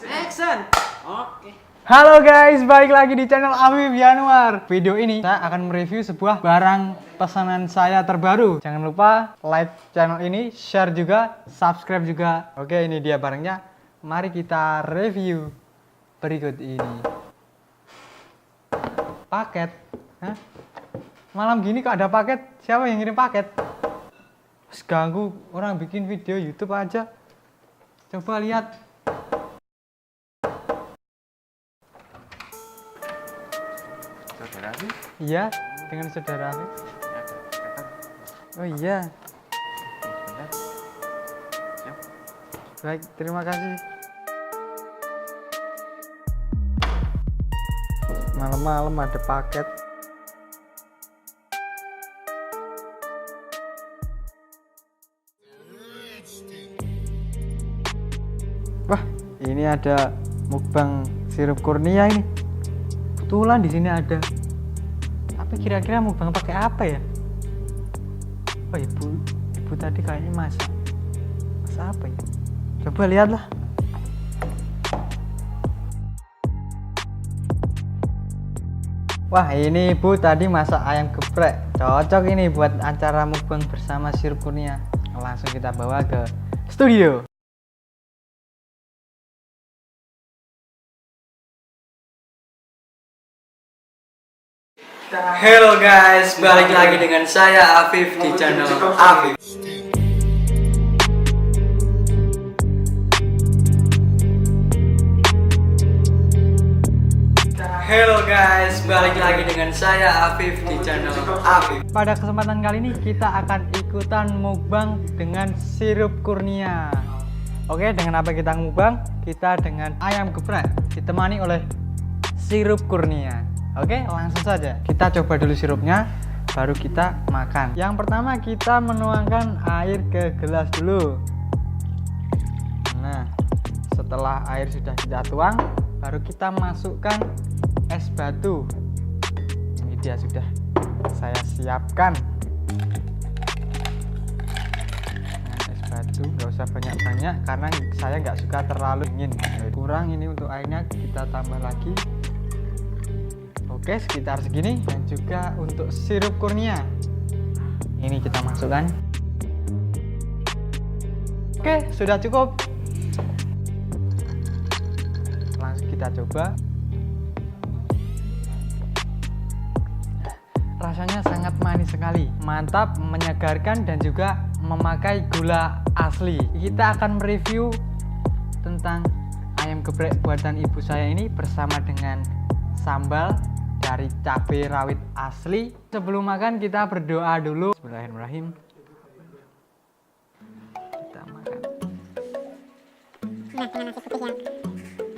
Action. Oke. Halo guys, balik lagi di channel Afif Yanuar. Video ini saya akan mereview sebuah barang pesanan saya terbaru. Jangan lupa like channel ini, share juga, subscribe juga. Oke, ini dia barangnya. Mari kita review. Berikut ini. Paket. Hah? Malam gini kok ada paket? Siapa yang ngirim paket? Terus ganggu orang bikin video YouTube aja. Coba lihat. Saudara Afif? Iya, dengan saudara Afif. Oh iya. Bentar. Siap. Baik, terima kasih. Malam-malam ada paket. Wah, ini ada mukbang sirup kurnia ini. Kebetulan di sini ada. Tapi kira-kira mukbang pakai apa ya? Oh, ibu tadi kayaknya masak apa ya? Coba lihatlah. Wah, ini ibu tadi masak ayam geprek. Cocok ini buat acara mukbang bersama sirup kurnia. Langsung kita bawa ke studio. Hello guys, balik lagi dengan saya Afif di channel Afif. Hello guys, balik lagi dengan saya Afif di channel Afif. Pada kesempatan kali ini kita akan ikutan mukbang dengan sirup kurnia. Oke, dengan apa kita mukbang? Kita dengan ayam geprek ditemani oleh sirup kurnia. Oke, langsung saja kita coba dulu sirupnya, baru kita makan. Yang pertama kita menuangkan air ke gelas dulu. Nah, setelah air sudah kita tuang, baru kita masukkan es batu. Ini dia sudah saya siapkan. Dengan es batu, nggak usah banyak-banyak karena saya nggak suka terlalu dingin. Kurang ini untuk airnya, kita tambah lagi. Oke, sekitar segini. Dan juga untuk sirup kurnia ini kita masukkan. Oke, sudah cukup. Langsung kita coba. Rasanya sangat manis sekali, mantap, menyegarkan, dan juga memakai gula asli. Kita akan mereview tentang ayam geprek buatan ibu saya ini bersama dengan sambal dari cabai rawit asli. Sebelum makan kita berdoa dulu. Bismillahirrahmanirrahim. Kita makan. Nah, dengan nasi putih yang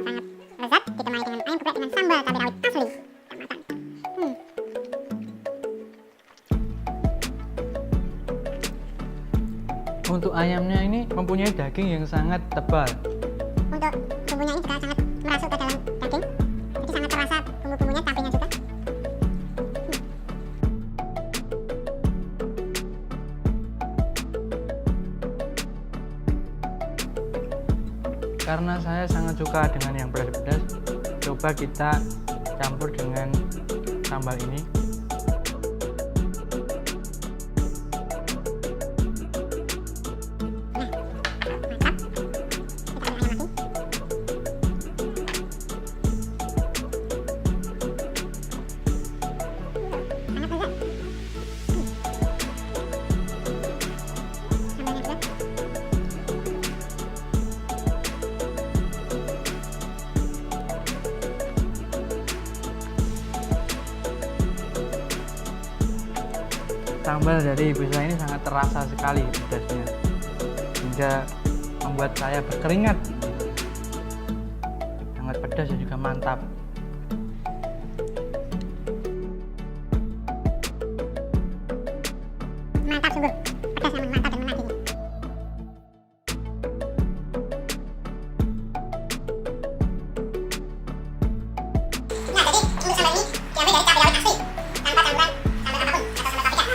sangat lezat, ditemani dengan ayam geprek dengan sambal cabai rawit asli. Kita makan. Untuk ayamnya ini mempunyai daging yang sangat tebal. Untuk bumbunya ini juga sangat merasuk ke dalam daging, jadi sangat terasa bumbu-bumbunya, cabainya juga. Karena saya sangat suka dengan yang pedas-pedas, coba kita campur dengan sambal ini. Sambal dari ibu saya ini sangat terasa sekali pedasnya, hingga membuat saya berkeringat. Sangat pedas dan juga mantap. Mantap sungguh, pedas yang mantap dan menagih. Nah, jadi untuk sambal ini diambil dari cabai rawit asli, tanpa campuran sambal apapun atau sambal paprika.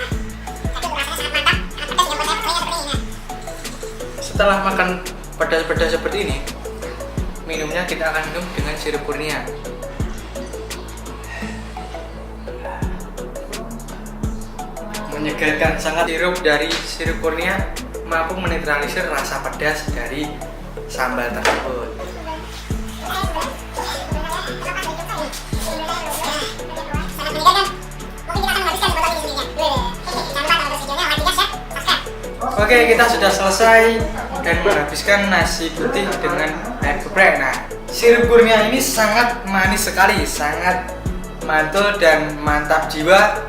Jadi untuk rasanya sangat mantap, sangat pedas yang membuat saya berkeringat seperti ini. Nah, Setelah makan pedas-pedas seperti ini, minumnya kita akan minum dengan sirup kurnia. Menyegarkan sangat. Sirup dari sirup kurnia mampu menetralisir rasa pedas dari sambal tersebut. Oke, kita sudah selesai dan menghabiskan nasi putih dengan air geprek. Nah, sirup kurnia ini sangat manis sekali, sangat mantul dan mantap jiwa.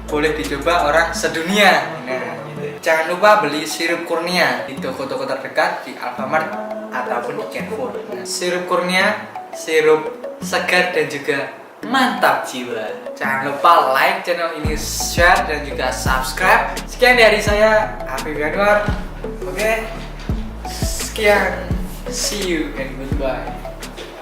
Boleh dicoba orang sedunia. Nah, jangan lupa beli sirup kurnia di toko-toko terdekat, di Alfamart ataupun di Carrefour. Nah, sirup kurnia, sirup segar dan juga mantap jiwa. Jangan lupa like channel ini, share dan juga subscribe. Sekian dari saya, Afif Yanuar. Oke, sekian, see you and goodbye.